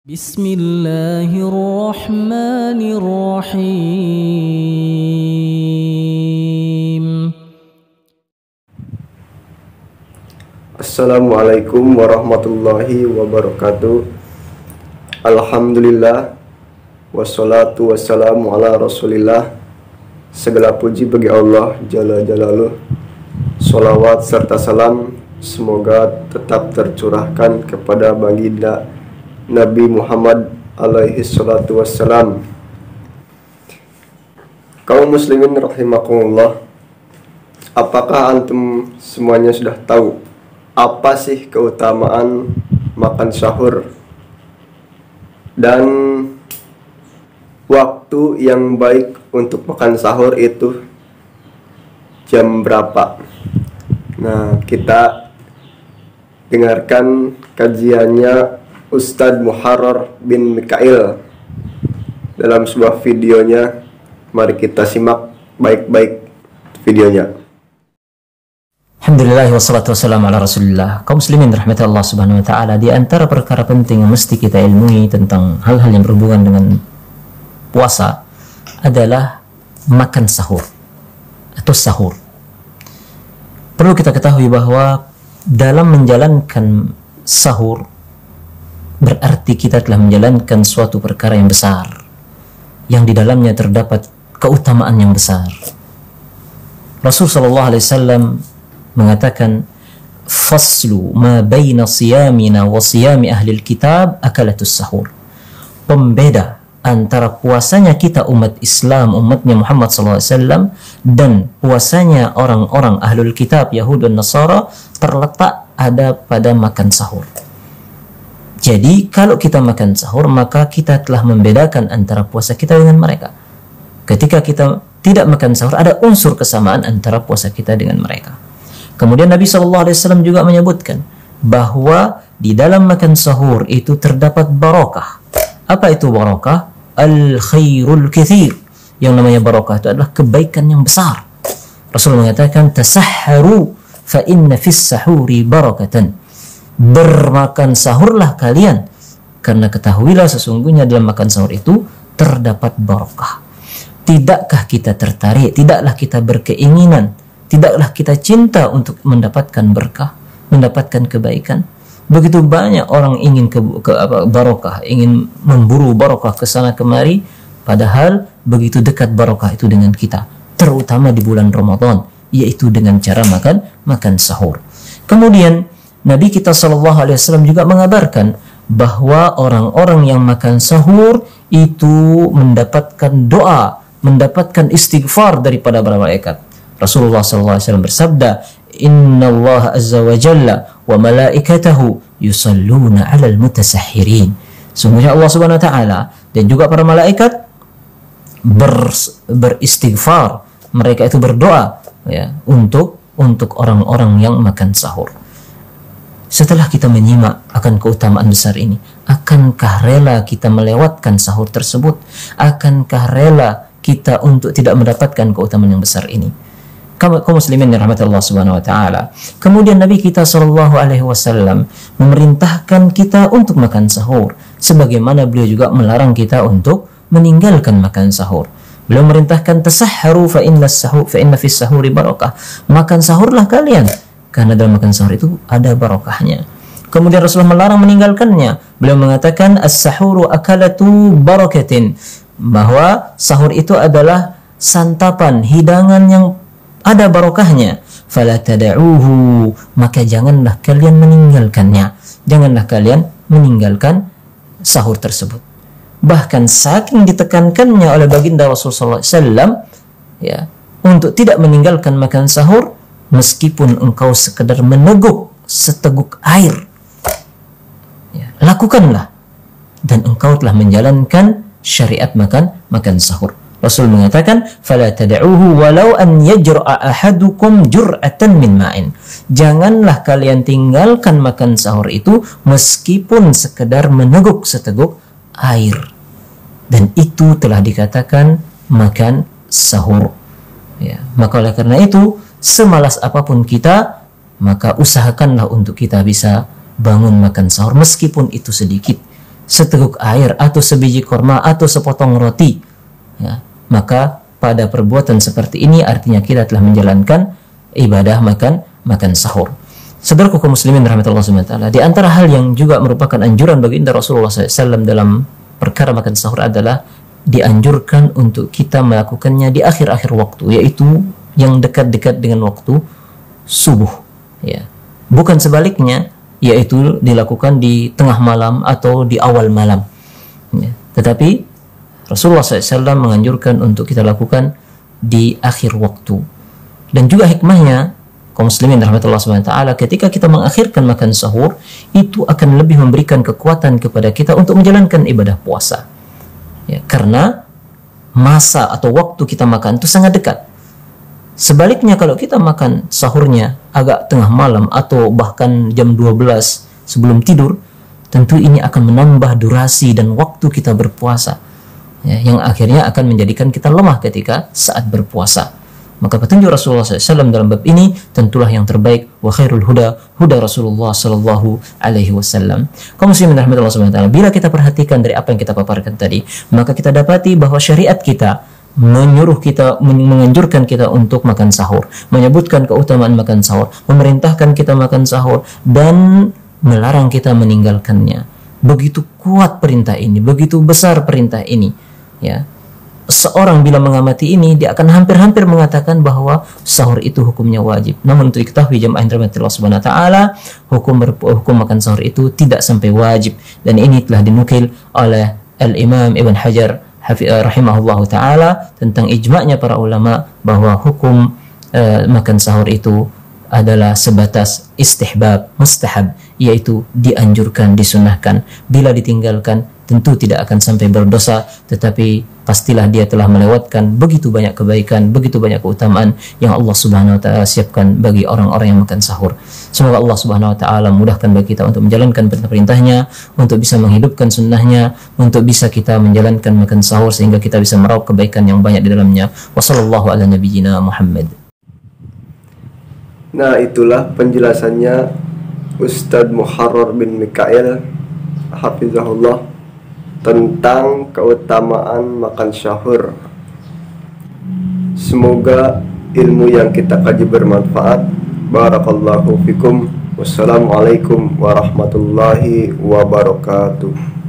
Bismillahirrahmanirrahim. Assalamualaikum warahmatullahi wabarakatuh. Alhamdulillah, wassalatu wassalamu ala rasulillah. Segala puji bagi Allah Jalla Jalaluh. Salawat serta salam semoga tetap tercurahkan kepada baginda Nabi Muhammad alaihi salatu wassalam. Kaum muslimin rahimakumullah, apakah antum semuanya sudah tahu apa sih keutamaan makan sahur dan waktu yang baik untuk makan sahur itu jam berapa? Nah, kita dengarkan kajiannya Ustadz Muharrar bin Mikail dalam sebuah videonya. Mari kita simak baik-baik videonya. Alhamdulillah wassalatu wassalamu ala rasulillah. Kaum muslimin rahmati Allah subhanahu wa ta'ala, di antara perkara penting yang mesti kita ilmui tentang hal-hal yang berhubungan dengan puasa adalah makan sahur atau sahur. Perlu kita ketahui bahwa dalam menjalankan sahur berarti kita telah menjalankan suatu perkara yang besar yang di dalamnya terdapat keutamaan yang besar. Rasul sallallahu alaihi wasallam mengatakan, faslu ma baina siyamina wa siyami ahli kitab akalatus sahur. Pembeda antara puasanya kita umat Islam, umatnya Muhammad SAW, dan puasanya orang-orang ahlul kitab, Yahud dan Nasara, terletak ada pada makan sahur. Jadi kalau kita makan sahur, maka kita telah membedakan antara puasa kita dengan mereka. Ketika kita tidak makan sahur, ada unsur kesamaan antara puasa kita dengan mereka. Kemudian Nabi SAW juga menyebutkan bahwa di dalam makan sahur itu terdapat barakah. Apa itu barakah? Al-khairul kathir. Yang namanya barakah itu adalah kebaikan yang besar. Rasul mengatakan, tasahharu fa inna fis sahuri barakatan. Bermakan sahurlah kalian, karena ketahuilah sesungguhnya dalam makan sahur itu terdapat barakah. Tidakkah kita tertarik, tidaklah kita berkeinginan, tidaklah kita cinta untuk mendapatkan berkah, mendapatkan kebaikan? Begitu banyak orang ingin ke barokah, ingin memburu barokah ke sana kemari, padahal begitu dekat barokah itu dengan kita, terutama di bulan Ramadan, yaitu dengan cara makan sahur. Kemudian Nabi kita SAW juga mengabarkan bahwa orang-orang yang makan sahur itu mendapatkan doa, mendapatkan istighfar daripada para malaikat. Rasulullah SAW bersabda, Inna Allah azza wa jalla wa malaikatahu yusalluna alal mutasahhirin. Sungguhnya Allah subhanahu wa ta'ala dan juga para malaikat beristighfar, mereka itu berdoa ya, untuk orang-orang yang makan sahur. Setelah kita menyimak akan keutamaan besar ini, akankah rela kita melewatkan sahur tersebut? Akankah rela kita untuk tidak mendapatkan keutamaan yang besar ini? Kaum muslimin rahmat Allah subhanahu wa ta'ala. Kemudian Nabi kita sallallahu alaihi wasallam memerintahkan kita untuk makan sahur, sebagaimana beliau juga melarang kita untuk meninggalkan makan sahur. Beliau memerintahkan tasahharu fa inna fis sahuri barakah. Makan sahurlah kalian, karena dalam makan sahur itu ada barakahnya. Kemudian Rasulullah melarang meninggalkannya. Beliau mengatakan as-sahuru akalatu barakatin, bahwa sahur itu adalah santapan, hidangan yang ada barokahnya. Fala tada'uhu, maka janganlah kalian meninggalkannya. Janganlah kalian meninggalkan sahur tersebut. Bahkan saking ditekankannya oleh baginda Rasulullah SAW ya, untuk tidak meninggalkan makan sahur, meskipun engkau sekedar meneguk seteguk air ya, lakukanlah, dan engkau telah menjalankan syariat makan sahur. Rasul mengatakan, fala tad'uhu walau an yajra'a ahadukum jur'atan min ma'in. Janganlah kalian tinggalkan makan sahur itu meskipun sekedar meneguk seteguk air. Dan itu telah dikatakan makan sahur. Ya, maka oleh karena itu, semalas apapun kita, maka usahakanlah untuk kita bisa bangun makan sahur meskipun itu sedikit. seteguk air atau sebiji kurma atau sepotong roti, ya, maka pada perbuatan seperti ini artinya kita telah menjalankan ibadah makan sahur. Saudaraku kaum muslimin rahmatullah SWT, di antara hal yang juga merupakan anjuran baginda Rasulullah SAW dalam perkara makan sahur adalah dianjurkan untuk kita melakukannya di akhir-akhir waktu, yaitu yang dekat-dekat dengan waktu subuh, ya. Bukan sebaliknya, yaitu dilakukan di tengah malam atau di awal malam, ya. Tetapi Rasulullah SAW menganjurkan untuk kita lakukan di akhir waktu. Dan juga hikmahnya, kaum muslimin rahmatullah SWT, ketika kita mengakhirkan makan sahur, itu akan lebih memberikan kekuatan kepada kita untuk menjalankan ibadah puasa, ya, karena masa atau waktu kita makan itu sangat dekat. Sebaliknya kalau kita makan sahurnya agak tengah malam atau bahkan jam 12 sebelum tidur, tentu ini akan menambah durasi dan waktu kita berpuasa, ya, yang akhirnya akan menjadikan kita lemah ketika saat berpuasa. Maka petunjuk Rasulullah SAW dalam bab ini tentulah yang terbaik. Wa khairul huda huda Rasulullah Sallallahu Alaihi Wasallam. Kaum muslimin rahmatullah SWT, bila kita perhatikan dari apa yang kita paparkan tadi, maka kita dapati bahwa syariat kita menyuruh kita, menganjurkan kita untuk makan sahur, menyebutkan keutamaan makan sahur, memerintahkan kita makan sahur, dan melarang kita meninggalkannya. Begitu kuat perintah ini, begitu besar perintah ini, ya. Seorang bila mengamati ini, dia akan hampir-hampir mengatakan bahwa sahur itu hukumnya wajib. Namun untuk diketahui jemaah yang dirahmati Allah Subhanahu wa taala, hukum makan sahur itu tidak sampai wajib, dan ini telah dinukil oleh Al-Imam Ibn Hajar rahimahullahu taala tentang ijma'nya para ulama bahwa hukum makan sahur itu adalah sebatas istihbab, mustahab, yaitu dianjurkan, disunahkan. Bila ditinggalkan tentu tidak akan sampai berdosa, tetapi pastilah dia telah melewatkan begitu banyak kebaikan, begitu banyak keutamaan yang Allah Subhanahu wa taala siapkan bagi orang-orang yang makan sahur. Semoga Allah Subhanahu wa taala mudahkan bagi kita untuk menjalankan perintah-perintahnya, untuk bisa menghidupkan sunnahnya, untuk bisa kita menjalankan makan sahur sehingga kita bisa meraup kebaikan yang banyak di dalamnya. Wassallallahu ala nabiyyina Muhammad. Nah, itulah penjelasannya Ustadz Muharrar bin Mikail hafizahullah tentang keutamaan makan sahur. Semoga ilmu yang kita kaji bermanfaat. Barakallahu fikum. Wassalamualaikum warahmatullahi wabarakatuh.